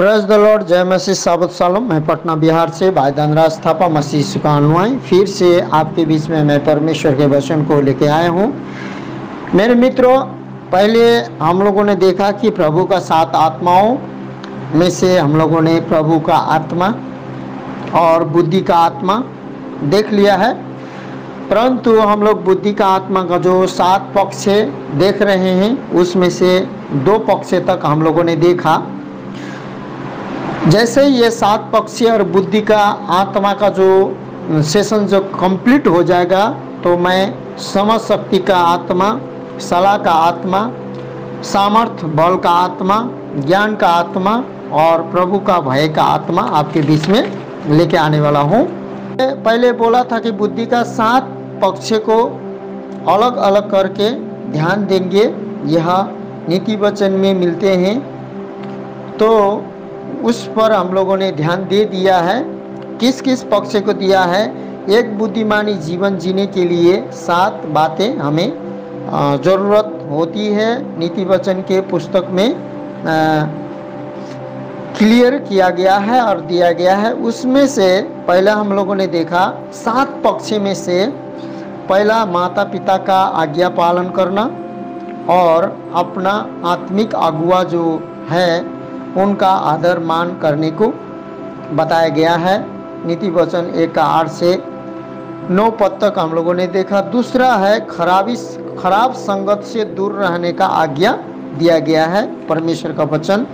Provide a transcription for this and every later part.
Praise the Lord, जय मसीह, साबत shalom. मैं पटना बिहार से भाई धनराज थापा मसीह यीशु का अनुयायी फिर से आपके बीच में मैं परमेश्वर के वचन को लेके आया हूँ। मेरे मित्रों, पहले हम लोगों ने देखा कि प्रभु का 7 आत्माओं में से हम लोगों ने प्रभु का आत्मा और बुद्धि का आत्मा देख लिया है, परंतु हम लोग बुद्धि का आत्मा का जो 7 पक्ष देख रहे हैं उसमें से 2 पक्ष तक हम लोगों ने देखा। जैसे ये 7 पक्ष और बुद्धि का आत्मा का जो सेशन जो कंप्लीट हो जाएगा तो मैं समझ शक्ति का आत्मा, सलाह का आत्मा, सामर्थ बल का आत्मा, ज्ञान का आत्मा और प्रभु का भय का आत्मा आपके बीच में लेके आने वाला हूँ। पहले बोला था कि बुद्धि का 7 पक्ष को अलग अलग करके ध्यान देंगे, यह नीति वचन में मिलते हैं, तो उस पर हम लोगों ने ध्यान दे दिया है। किस किस पक्ष को दिया है? एक बुद्धिमानी जीवन जीने के लिए 7 बातें हमें ज़रूरत होती है, नीति वचन के पुस्तक में क्लियर किया गया है और दिया गया है। उसमें से पहला हम लोगों ने देखा 7 पक्ष में से पहला माता पिता का आज्ञा पालन करना और अपना आत्मिक अगुआ जो है उनका आदर मान करने को बताया गया है। नीति वचन 1:8 से 9 पद तक हम लोगों ने देखा। दूसरा है खराब संगत से दूर रहने का आज्ञा दिया गया है परमेश्वर का वचन।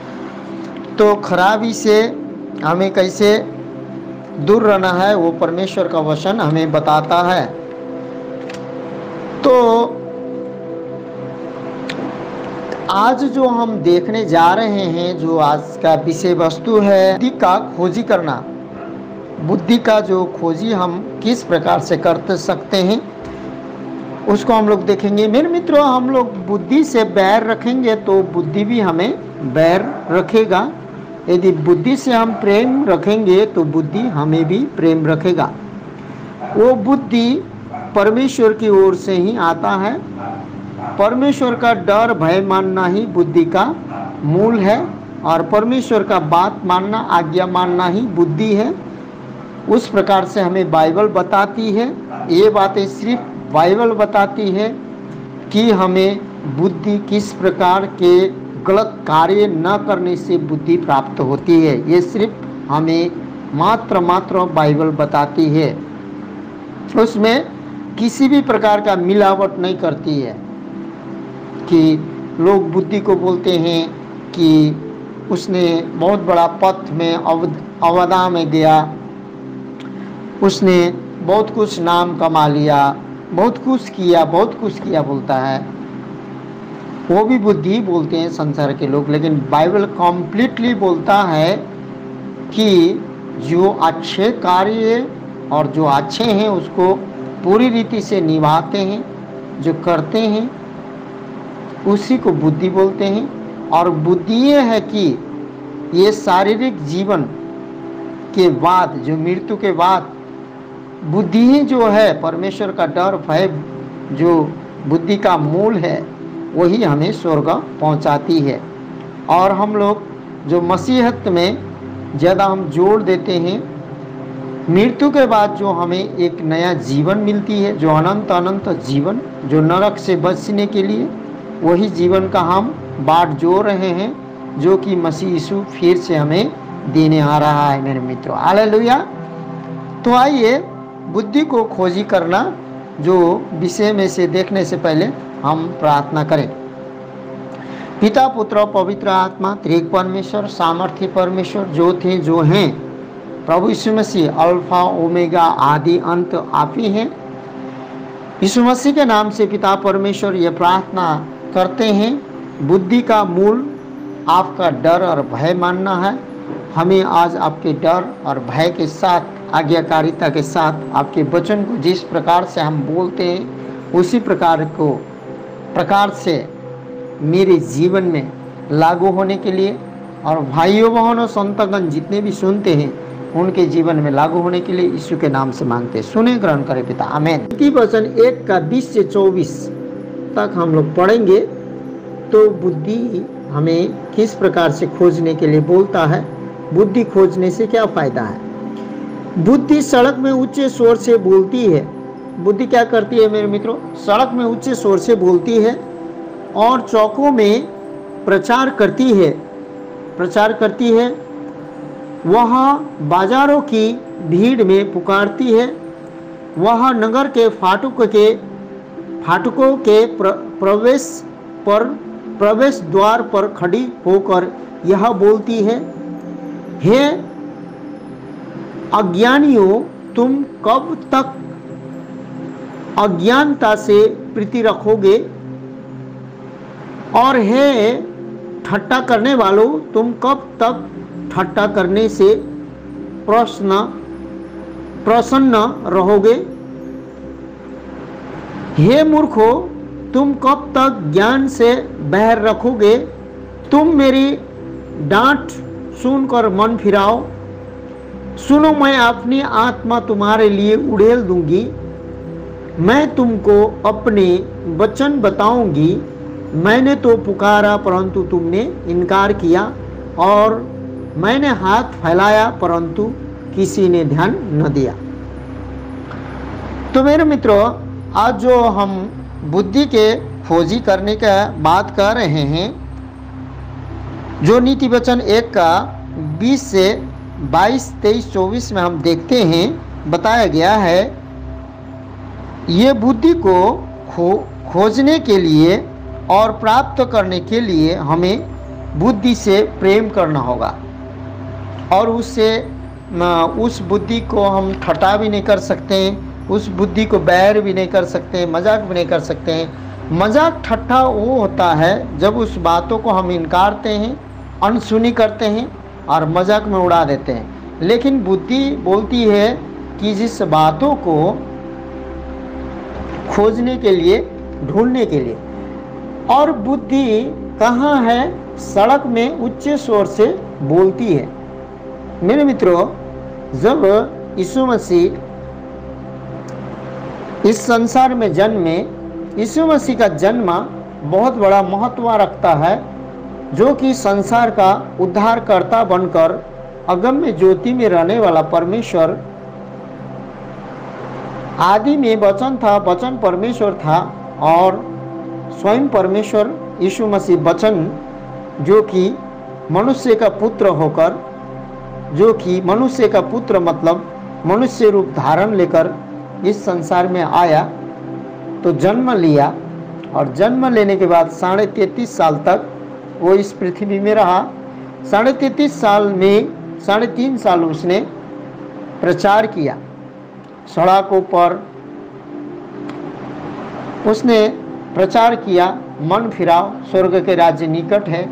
तो खराबी से हमें कैसे दूर रहना है वो परमेश्वर का वचन हमें बताता है। तो आज जो हम देखने जा रहे हैं, जो आज का विषय वस्तु है बुद्धि का खोजी करना। बुद्धि का जो खोजी हम किस प्रकार से कर सकते हैं उसको हम लोग देखेंगे। मेरे मित्रों, हम लोग बुद्धि से बैर रखेंगे तो बुद्धि भी हमें बैर रखेगा। यदि बुद्धि से हम प्रेम रखेंगे तो बुद्धि हमें भी प्रेम रखेगा। वो बुद्धि परमेश्वर की ओर से ही आता है। परमेश्वर का डर भय मानना ही बुद्धि का मूल है और परमेश्वर का बात मानना, आज्ञा मानना ही बुद्धि है। उस प्रकार से हमें बाइबल बताती है। ये बातें सिर्फ बाइबल बताती है कि हमें बुद्धि किस प्रकार के गलत कार्य न करने से बुद्धि प्राप्त होती है। ये सिर्फ हमें मात्र बाइबल बताती है। उसमें किसी भी प्रकार का मिलावट नहीं करती है कि लोग बुद्धि को बोलते हैं कि उसने बहुत बड़ा पथ में अवधा में गया, उसने बहुत कुछ नाम कमा लिया, बहुत कुछ किया बोलता है। वो भी बुद्धि बोलते हैं संसार के लोग, लेकिन बाइबल कम्प्लीटली बोलता है कि जो अच्छे कार्य और जो अच्छे हैं उसको पूरी रीति से निभाते हैं, जो करते हैं उसी को बुद्धि बोलते हैं। और बुद्धि ये है कि ये शारीरिक जीवन के बाद, जो मृत्यु के बाद, बुद्धि ही जो है परमेश्वर का डर भय जो बुद्धि का मूल है वही हमें स्वर्ग पहुंचाती है। और हम लोग जो मसीहत में ज़्यादा हम जोड़ देते हैं, मृत्यु के बाद जो हमें एक नया जीवन मिलती है, जो अनंत जीवन, जो नरक से बचने के लिए वही जीवन का हम बाट जोड़ रहे हैं, जो कि मसीह यीशु फिर से हमें देने आ रहा है। मेरे मित्रों, हालेलुया। तो आइए बुद्धि को खोजी करना जो विषय में से देखने से पहले हम प्रार्थना करें। पिता पुत्र पवित्र आत्मा त्रिएक परमेश्वर, सामर्थ्य परमेश्वर, जो थे जो हैं, प्रभु यीशु मसीह अल्फा ओमेगा आदि अंत आप ही हैं। यीशु मसीह के नाम से पिता परमेश्वर ये प्रार्थना करते हैं। बुद्धि का मूल आपका डर और भय मानना है। हमें आज आपके डर और भय के साथ, आज्ञाकारिता के साथ आपके वचन को जिस प्रकार से हम बोलते हैं उसी प्रकार से मेरे जीवन में लागू होने के लिए, और भाइयों बहनों संतगण जितने भी सुनते हैं उनके जीवन में लागू होने के लिए यीशु के नाम से मांगते हैं। सुने, ग्रहण करें पिता, आमीन। नीति वचन 1:20 से 24 तक हम लोग पढ़ेंगे। तो बुद्धि हमें किस प्रकार से खोजने के लिए बोलता है बुद्धि खोजने से क्या फायदा है? बुद्धि सड़क में ऊंचे शोर से बोलती है। बुद्धि क्या करती है मेरे मित्रों? सड़क में ऊंचे शोर से बोलती है और चौकों में प्रचार करती है। वह बाजारों की भीड़ में पुकारती है। वह नगर के फाटकों के प्रवेश द्वार पर खड़ी होकर यह बोलती है, हे अज्ञानियों, तुम कब तक अज्ञानता से प्रीति रखोगे? और हे ठट्टा करने वालों, तुम कब तक ठट्टा करने से प्रसन्न रहोगे? हे मूर्खों, तुम कब तक ज्ञान से बहर रखोगे? तुम मेरी डांट सुनकर मन फिराओ। सुनो, मैं अपनी आत्मा तुम्हारे लिए उड़ेल दूंगी। मैं तुमको अपने वचन बताऊंगी। मैंने तो पुकारा परंतु तुमने इनकार किया, और मैंने हाथ फैलाया परंतु किसी ने ध्यान न दिया। तो मेरे मित्रों, आज जो हम बुद्धि के खोजी करने का बात कर रहे हैं, जो नीति वचन 1 का 20 से 22, 23, 24 में हम देखते हैं, बताया गया है, ये बुद्धि को खोजने के लिए और प्राप्त करने के लिए हमें बुद्धि से प्रेम करना होगा, और उस बुद्धि को हम ठट्टा भी नहीं कर सकते हैं, उस बुद्धि को बैर भी नहीं कर सकते हैं, मजाक भी नहीं कर सकते हैं। मजाक ठट्ठा वो होता है जब उस बातों को हम इनकारते हैं, अनसुनी करते हैं और मजाक में उड़ा देते हैं। लेकिन बुद्धि बोलती है कि जिस बातों को खोजने के लिए, ढूंढने के लिए, और बुद्धि कहाँ है? सड़क में उच्च स्वर से बोलती है। मेरे मित्रों, जब यीशु मसीह इस संसार में जन्मे, यीशु मसीह का जन्म बहुत बड़ा महत्व रखता है, जो कि संसार का उद्धारकर्ता बनकर अगम्य ज्योति में रहने वाला परमेश्वर, आदि में वचन था, वचन परमेश्वर था, और स्वयं परमेश्वर यीशु मसीह वचन, जो कि मनुष्य का पुत्र होकर, जो कि मनुष्य का पुत्र मतलब मनुष्य रूप धारण लेकर इस संसार में आया, तो जन्म लिया, और जन्म लेने के बाद 33.5 साल तक वो इस पृथ्वी में रहा। 33.5 साल में 3.5 साल उसने प्रचार किया सड़कों पर, उसने प्रचार किया, मन फिराओ, स्वर्ग के राज्य निकट है।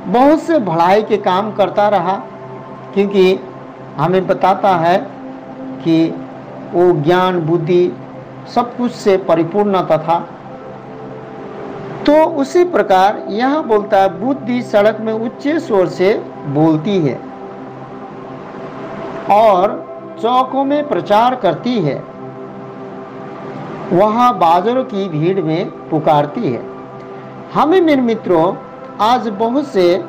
बहुत से भलाई के काम करता रहा, क्योंकि हमें बताता है कि वो ज्ञान, बुद्धि सब कुछ से परिपूर्णता था। तो उसी प्रकार यहाँ बोलता है, बुद्धि सड़क में उच्च स्वर से बोलती है और चौकों में प्रचार करती है, वहाँ बाजारों की भीड़ में पुकारती है। हमें मेरे मित्रों, आज बहुत से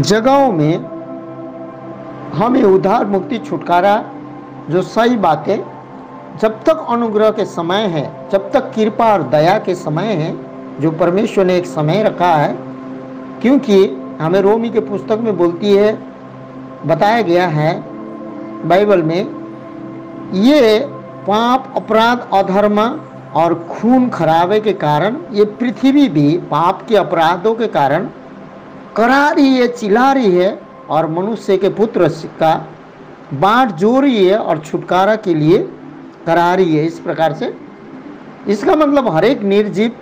जगहों में हमें उद्धार, मुक्ति, छुटकारा, जो सही बातें, जब तक अनुग्रह के समय है, जब तक कृपा और दया के समय है, जो परमेश्वर ने एक समय रखा है, क्योंकि हमें रोमी के पुस्तक में बोलती है, बताया गया है बाइबल में, ये पाप, अपराध, अधर्म और खून खराबे के कारण ये पृथ्वी भी पाप के अपराधों के कारण करा रही है, चिल्ला रही है, और मनुष्य के पुत्र का बाट जो रही है और छुटकारा के लिए करा रही है। इस प्रकार से इसका मतलब हर एक निर्जीव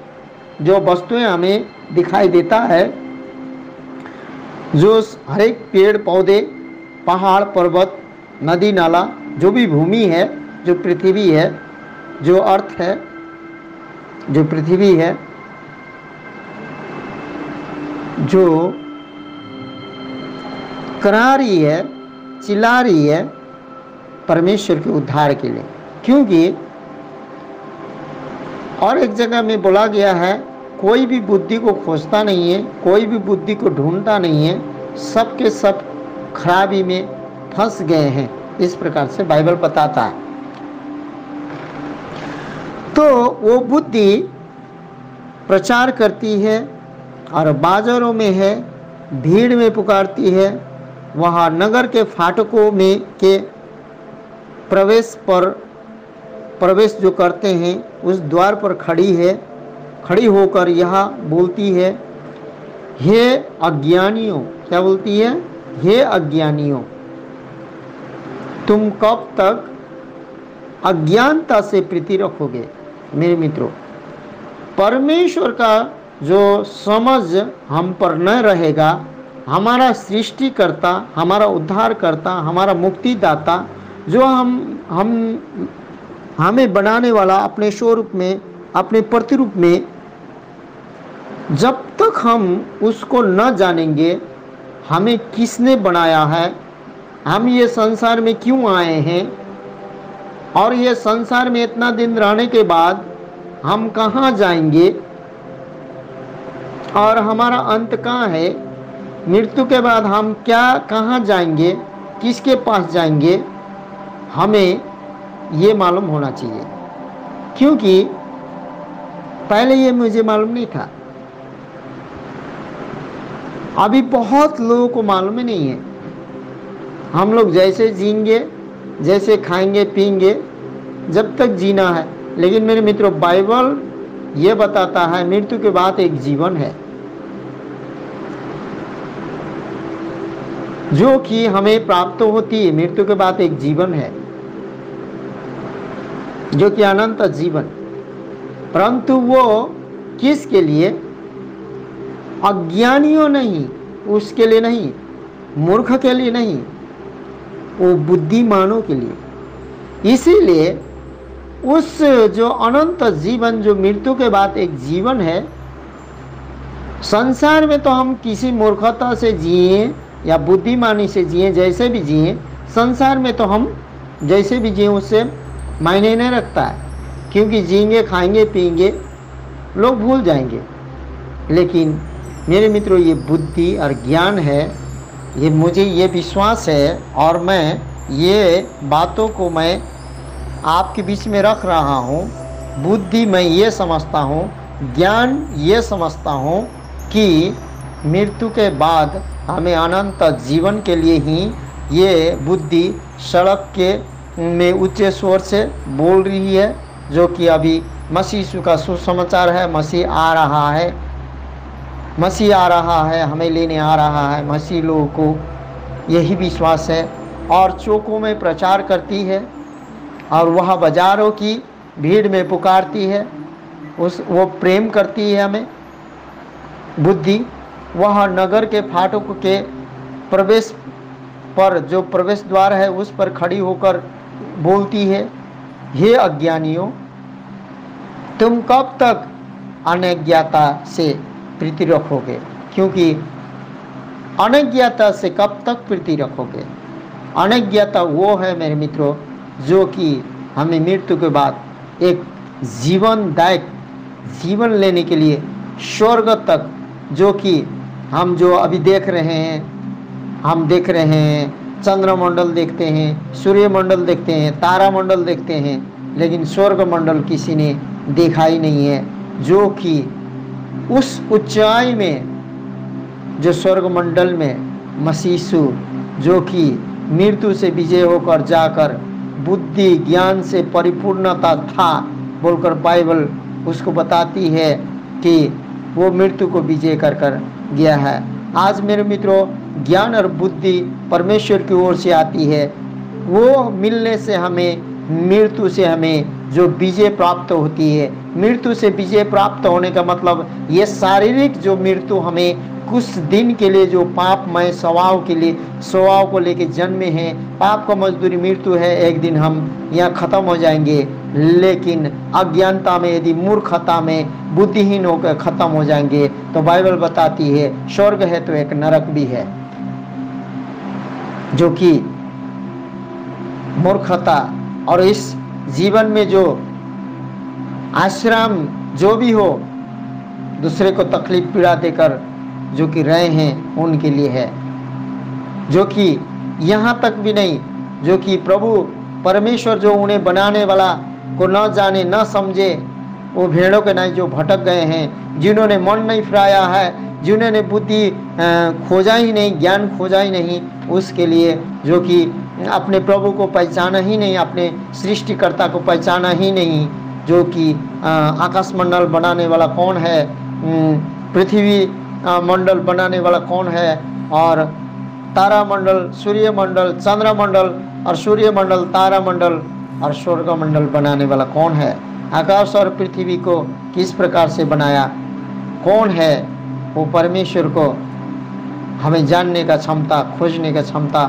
जो वस्तुएं हमें दिखाई देता है, जो हर एक पेड़ पौधे, पहाड़, पर्वत, नदी, नाला, जो भी भूमि है, जो पृथ्वी है, जो अर्थ है, जो पृथ्वी है, जो करा रही है, चिल्ला रही है परमेश्वर के उद्धार के लिए। क्योंकि और एक जगह में बोला गया है, कोई भी बुद्धि को खोजता नहीं है, कोई भी बुद्धि को ढूंढता नहीं है, सब के सब खराबी में फंस गए हैं, इस प्रकार से बाइबल बताता है। तो वो बुद्धि प्रचार करती है और बाजारों में है, भीड़ में पुकारती है, वहाँ नगर के फाटकों में के प्रवेश जो करते हैं उस द्वार पर खड़ी होकर यह बोलती है, हे अज्ञानियों, क्या बोलती है? हे अज्ञानियों, तुम कब तक अज्ञानता से प्रीति रखोगे? मेरे मित्रों, परमेश्वर का जो समझ हम पर न रहेगा, हमारा सृष्टिकर्ता, हमारा उद्धारकर्ता, हमारा मुक्तिदाता, जो हमें बनाने वाला अपने स्वरूप में, अपने प्रतिरूप में, जब तक हम उसको न जानेंगे, हमें किसने बनाया है, हम ये संसार में क्यों आए हैं, और ये संसार में इतना दिन रहने के बाद हम कहाँ जाएंगे, और हमारा अंत कहाँ है, मृत्यु के बाद हम कहाँ जाएंगे, किसके पास जाएंगे, हमें ये मालूम होना चाहिए। क्योंकि पहले ये मुझे मालूम नहीं था, अभी बहुत लोगों को मालूम ही नहीं है। हम लोग जैसे जीएंगे, जैसे खाएंगे पिएंगे, जब तक जीना है। लेकिन मेरे मित्रों, बाइबल ये बताता है मृत्यु के बाद एक जीवन है, जो कि हमें प्राप्त होती है। मृत्यु के बाद एक जीवन है जो कि अनंत जीवन, परंतु वो किसके लिए? अज्ञानियों नहीं, उसके लिए नहीं, मूर्ख के लिए नहीं, वो बुद्धिमानों के लिए। इसीलिए उस जो अनंत जीवन, जो मृत्यु के बाद एक जीवन है, संसार में तो हम किसी मूर्खता से जिए या बुद्धिमानी से जिए, जैसे भी जिए, संसार में तो हम जैसे भी जिए उससे मायने नहीं रखता है, क्योंकि जिएंगे, खाएंगे, पिएंगे, लोग भूल जाएंगे। लेकिन मेरे मित्रों, ये बुद्धि और ज्ञान है, ये मुझे ये विश्वास है, और मैं ये बातों को मैं आपके बीच में रख रहा हूँ। बुद्धि मैं ये समझता हूँ, ज्ञान ये समझता हूँ कि मृत्यु के बाद हमें अनंत जीवन के लिए ही ये बुद्धि सड़क के में ऊंचे स्वर से बोल रही है, जो कि अभी मसीह यीशु का सुसमाचार है। मसीह आ रहा है, मसीह आ रहा है, हमें लेने आ रहा है। मसीह लोगों को यही विश्वास है, और चौकों में प्रचार करती है, और वह बाजारों की भीड़ में पुकारती है, वो प्रेम करती है हमें। बुद्धि वह नगर के फाटक के प्रवेश पर, जो प्रवेश द्वार है, उस पर खड़ी होकर बोलती है, हे अज्ञानियों, तुम कब तक अनज्ञाता से प्रीति रखोगे? क्योंकि अनज्ञाता से कब तक प्रीति रखोगे? अनज्ञाता वो है मेरे मित्रों, जो कि हमें मृत्यु के बाद एक जीवनदायक जीवन लेने के लिए स्वर्ग तक, जो कि हम जो अभी देख रहे हैं, हम देख रहे हैं, चंद्रमंडल देखते हैं, सूर्यमंडल देखते हैं, तारामंडल देखते हैं, लेकिन स्वर्ग मंडल किसी ने देखा ही नहीं है। जो कि उस ऊंचाई में, जो स्वर्ग मंडल में मसीह यीशु, जो कि मृत्यु से विजय होकर जाकर बुद्धि ज्ञान से परिपूर्णता था बोलकर बाइबल उसको बताती है कि वो मृत्यु को विजय कर गया है। आज मेरे मित्रों, ज्ञान और बुद्धि परमेश्वर की ओर से आती है। वो मिलने से हमें, मृत्यु से हमें जो विजय प्राप्त होती है। मृत्यु से विजय प्राप्त होने का मतलब ये शारीरिक जो मृत्यु हमें कुछ दिन के लिए, जो पापमय स्वभाव को लेके जन्मे हैं, पाप का मजदूरी मृत्यु है, एक दिन हम यहाँ खत्म हो जाएंगे। लेकिन अज्ञानता में, यदि मूर्खता में, बुद्धिहीन होकर खत्म हो जाएंगे, तो बाइबल बताती है स्वर्ग है तो एक नरक भी है, जो कि मूर्खता और इस जीवन में जो आश्रम जो भी हो, दूसरे को तकलीफ पीड़ा देकर जो कि रहे हैं, उनके लिए है। जो कि यहाँ तक भी नहीं, जो कि प्रभु परमेश्वर जो उन्हें बनाने वाला को न जाने न समझे, वो भेड़ों के नहीं जो भटक गए हैं, जिन्होंने मन नहीं फिराया है, जिन्होंने बुद्धि खोजा ही नहीं, ज्ञान खोजा ही नहीं, उसके लिए जो कि अपने प्रभु को पहचाना ही नहीं, अपने सृष्टिकर्ता को पहचाना ही नहीं, जो कि आकाश मंडल बनाने वाला कौन है, पृथ्वी मंडल बनाने वाला कौन है, और तारा मंडल, सूर्य मंडल, चंद्र मंडल और सूर्य मंडल, तारा मंडल और स्वर्ग मंडल बनाने वाला कौन है, आकाश और पृथ्वी को किस प्रकार से बनाया, कौन है, वो परमेश्वर को हमें जानने का क्षमता, खोजने का क्षमता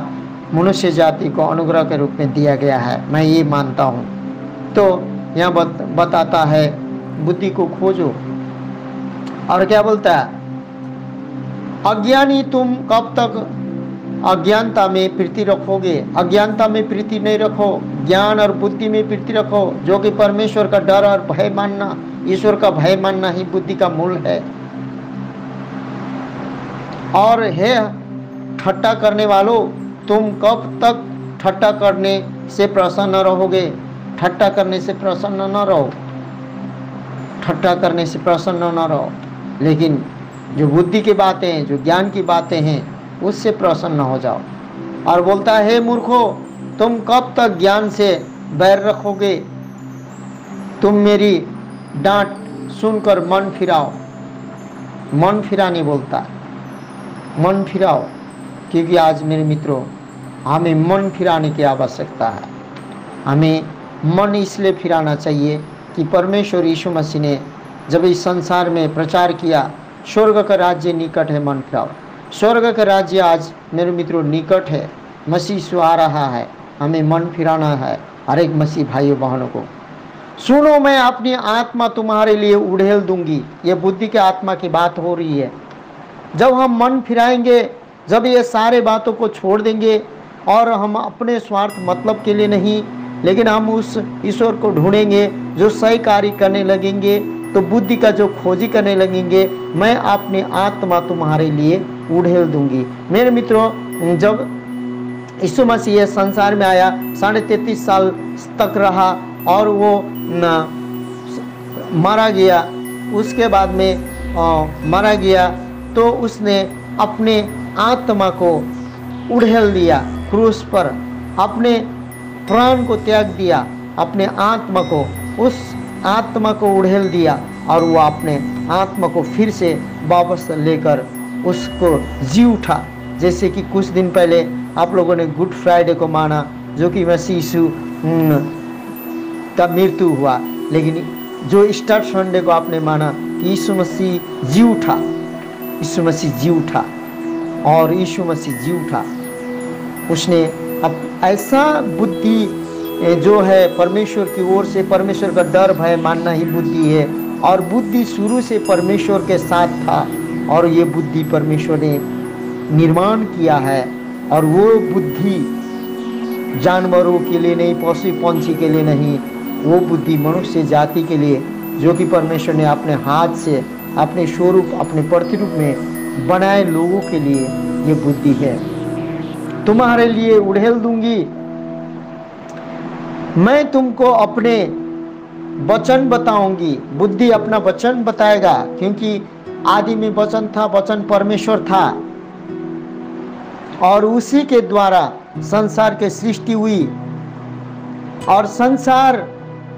मनुष्य जाति को अनुग्रह के रूप में दिया गया है, मैं ये मानता हूँ। तो यहाँ बताता है बुद्धि को खोजो। और क्या बोलता है, अज्ञानी तुम कब तक अज्ञानता में प्रीति रखोगे। अज्ञानता में प्रीति नहीं रखो, ज्ञान और बुद्धि में प्रीति रखो, जो कि परमेश्वर का डर और भय मानना, ईश्वर का भय मानना ही बुद्धि का मूल है। और हे ठट्टा करने वालों, तुम कब तक ठट्टा करने से प्रसन्न रहोगे। ठट्टा करने से प्रसन्न न रहो, ठट्टा करने से प्रसन्न न रहो, लेकिन जो बुद्धि की बातें हैं, जो ज्ञान की बातें हैं, उससे प्रसन्न हो जाओ। और बोलता है, हे मूर्खो, तुम कब तक ज्ञान से बैर रखोगे। तुम मेरी डांट सुनकर मन फिराओ। मन फिराने बोलता है, मन फिराओ, क्योंकि आज मेरे मित्रों हमें मन फिराने की आवश्यकता है। हमें मन इसलिए फिराना चाहिए कि परमेश्वर यीशु मसीह ने जब इस संसार में प्रचार किया, स्वर्ग का राज्य निकट है, मन फिराओ। स्वर्ग का राज्य आज मेरे मित्रों निकट है, मसीह यीशु आ रहा है, हमें मन फिराना है हर एक मसीह भाइयों बहनों को। सुनो, मैं अपनी आत्मा तुम्हारे लिए उड़ेल दूंगी। ये बुद्धि के आत्मा की बात हो रही है। जब हम मन फिराएंगे, जब ये सारे बातों को छोड़ देंगे और हम अपने स्वार्थ मतलब के लिए नहीं, लेकिन हम उस ईश्वर को ढूंढेंगे जो सही कार्य करने लगेंगे, तो बुद्धि का जो खोजी करने लगेंगे, मैं अपनी आत्मा तुम्हारे लिए उड़ेल दूंगी। मेरे मित्रों, जब यीशु मसीह संसार में आया, 33.5 साल तक रहा और वो मारा गया, उसके बाद में मारा गया, तो उसने अपने आत्मा को उड़ेल दिया क्रूस पर, अपने प्राण को त्याग दिया, अपने आत्मा को, उस आत्मा को उड़ेल दिया, और वो अपने आत्मा को फिर से वापस लेकर उसको जी उठा। जैसे कि कुछ दिन पहले आप लोगों ने गुड फ्राइडे को माना, जो कि मसीह यीशु का मृत्यु हुआ, लेकिन जो ईस्टर संडे को आपने माना कि यीशु मसीह जी उठा, यीशु मसीह जी उठा, और यीशु मसीह जी उठा। उसने अब ऐसा बुद्धि जो है परमेश्वर की ओर से, परमेश्वर का डर भय मानना ही बुद्धि है, और बुद्धि शुरू से परमेश्वर के साथ था, और ये बुद्धि परमेश्वर ने निर्माण किया है। और वो बुद्धि जानवरों के लिए नहीं, पशु पंछी के लिए नहीं, वो बुद्धि मनुष्य जाति के लिए, जो कि परमेश्वर ने अपने हाथ से, अपने स्वरूप, अपने प्रतिरूप में बनाए लोगों के लिए ये बुद्धि है। तुम्हारे लिए उड़ेल दूंगी, मैं तुमको अपने वचन बताऊंगी। बुद्धि अपना वचन बताएगा, क्योंकि आदि में वचन था, वचन परमेश्वर था, और उसी के द्वारा संसार की सृष्टि हुई, और संसार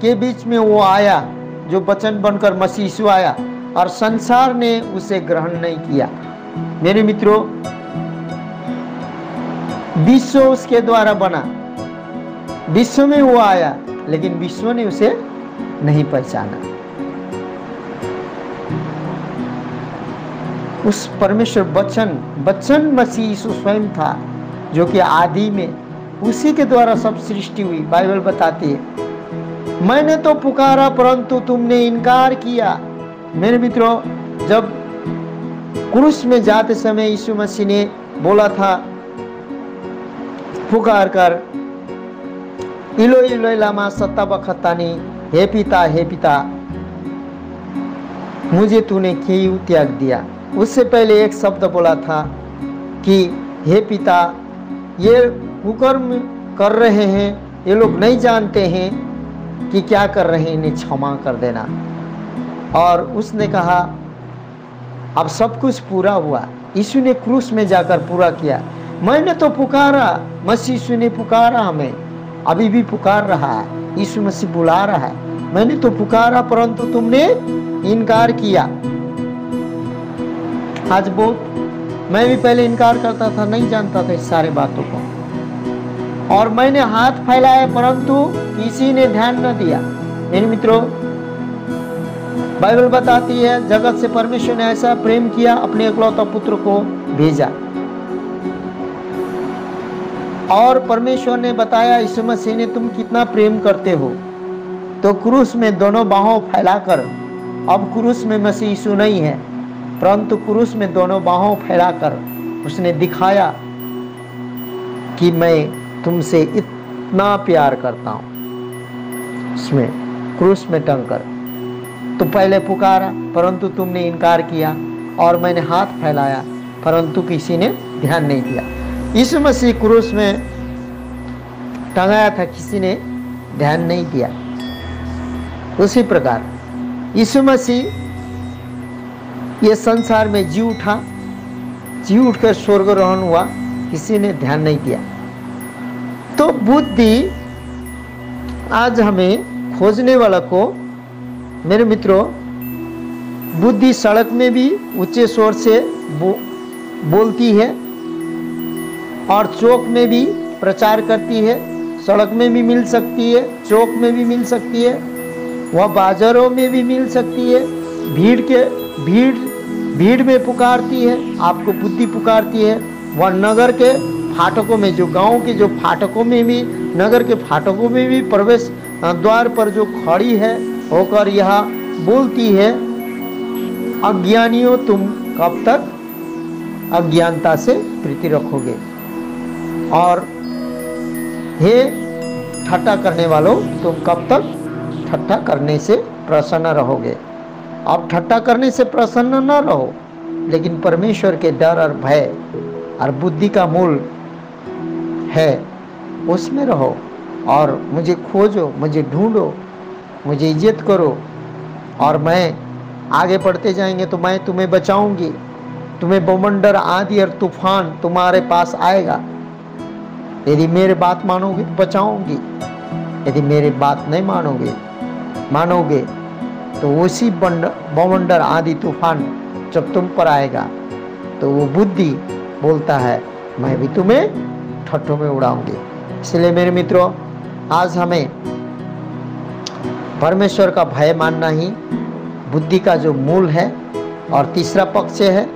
के बीच में वो आया, जो वचन बनकर मसीह यीशु आया, और संसार ने उसे ग्रहण नहीं किया। मेरे मित्रों, विश्व उसके द्वारा बना, विश्व में वो आया, लेकिन विश्व ने उसे नहीं पहचाना। उस परमेश्वर वचन मसीह यीशु स्वयं था, जो कि आदि में उसी के द्वारा सब सृष्टि हुई। बाइबल बताती है, मैंने तो पुकारा परंतु तुमने इनकार किया। मेरे मित्रों, जब क्रूस में जाते समय यीशु मसीह ने बोला था, पुकार कर, इलोई इलोई लामा सत्ताबखत्तानी, हे पिता मुझे तूने क्यों त्याग दिया। उससे पहले एक शब्द बोला था कि हे पिता ये कुकर्म कर रहे हैं, ये लोग नहीं जानते हैं कि क्या कर रहे हैं, इन्हें क्षमा कर देना। और उसने कहा अब सब कुछ पूरा हुआ, यीशु ने क्रूस में जाकर पूरा किया। मैंने तो पुकारा, मसीह यीशु ने पुकारा, हमें अभी भी पुकार रहा है, यीशु मसीह बुला रहा है। मैंने तो पुकारा परंतु तुमने इनकार किया। आज बहुत, मैं भी पहले इनकार करता था, नहीं जानता था इस सारे बातों को, और मैंने हाथ फैलाया परंतु किसी ने ध्यान न दिया। मेरे मित्रों, बाइबल बताती है जगत से परमेश्वर ने ऐसा प्रेम किया, अपने इकलौता पुत्र को भेजा। और परमेश्वर ने बताया यीशु मसीह ने तुम कितना प्रेम करते हो। तो क्रूस में दोनों बाहों फैलाकर, अब क्रूस में मसीह यीशु नहीं है परंतु क्रूस में दोनों बाहों फैलाकर उसने दिखाया कि मैं तुमसे इतना प्यार करता हूँ। उसमें क्रूस में टंग कर, तो पहले पुकारा परंतु तुमने इनकार किया, और मैंने हाथ फैलाया परंतु किसी ने ध्यान नहीं दिया। यीशु मसीह क्रूस में टंगाया था, किसी ने ध्यान नहीं दिया। उसी प्रकार यीशु मसीह ये संसार में जी उठकर स्वर्गारोहण हुआ, किसी ने ध्यान नहीं दिया। तो बुद्धि आज हमें खोजने वाला को, मेरे मित्रों, बुद्धि सड़क में भी ऊंचे स्वर से बोलती है और चौक में भी प्रचार करती है। सड़क में भी मिल सकती है, चौक में भी मिल सकती है, वह बाजारों में भी मिल सकती है। भीड़ में पुकारती है, आपको बुद्धि पुकारती है। वह नगर के फाटकों में, जो गांव के जो फाटकों में भी, नगर के फाटकों में भी प्रवेश द्वार पर जो खड़ी है होकर यह बोलती है, अज्ञानियों तुम कब तक अज्ञानता से प्रीति रखोगे, और हे ठट्ठा करने वालों तुम कब तक ठट्ठा करने से प्रसन्न रहोगे। अब ठट्ठा करने से प्रसन्न न रहो, लेकिन परमेश्वर के डर और भय और बुद्धि का मूल है, उसमें रहो। और मुझे खोजो, मुझे ढूंढो, मुझे इज्जत करो, और मैं आगे बढ़ते जाएंगे तो मैं तुम्हें बचाऊंगी। तुम्हें बवंडर, आंधी और तूफान तुम्हारे पास आएगा, यदि मेरे बात मानोगे तो बचाऊंगी, यदि मेरी बात नहीं मानोगे तो उसी बवंडर, आंधी, तूफान जब तुम पर आएगा तो वो बुद्धि बोलता है मैं भी तुम्हें ठट्ठों में उड़ाऊंगी। इसलिए मेरे मित्रों, आज हमें परमेश्वर का भय मानना ही बुद्धि का जो मूल है। और तीसरा पक्ष है,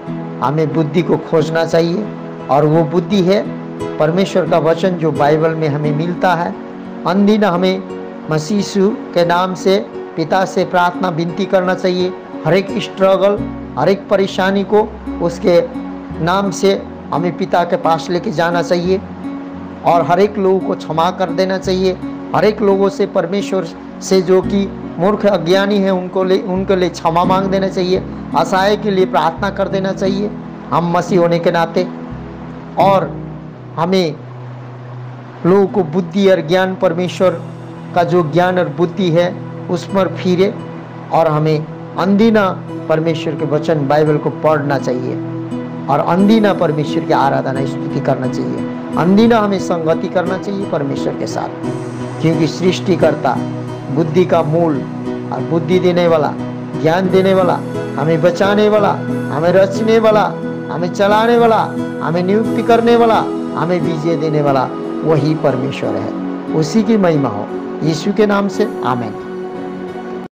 हमें बुद्धि को खोजना चाहिए, और वो बुद्धि है परमेश्वर का वचन जो बाइबल में हमें मिलता है। अनदिन हमें मसीह यीशु के नाम से पिता से प्रार्थना विनती करना चाहिए। हर एक स्ट्रगल, हर एक परेशानी को उसके नाम से हमें पिता के पास लेके जाना चाहिए, और हर एक लोगों को क्षमा कर देना चाहिए। हर एक लोगों से, परमेश्वर से जो कि मूर्ख अज्ञानी है उनके लिए क्षमा मांग देना चाहिए। असहाय के लिए प्रार्थना कर देना चाहिए हम मसीह होने के नाते। और हमें लोगों को बुद्धि और ज्ञान, परमेश्वर का जो ज्ञान और बुद्धि है उस पर फिरे, और हमें अंदिना परमेश्वर के वचन बाइबल को पढ़ना चाहिए, और अंदिना परमेश्वर की आराधना स्तुति करना चाहिए। अंदिना हमें संगति करना चाहिए परमेश्वर के साथ, क्योंकि सृष्टिकर्ता, बुद्धि का मूल और बुद्धि देने वाला, ज्ञान देने वाला, हमें बचाने वाला, हमें रचने वाला, हमें चलाने वाला, हमें नियुक्ति करने वाला, हमें विजय देने वाला वही परमेश्वर है। उसी की महिमा हो। यीशु के नाम से आमीन।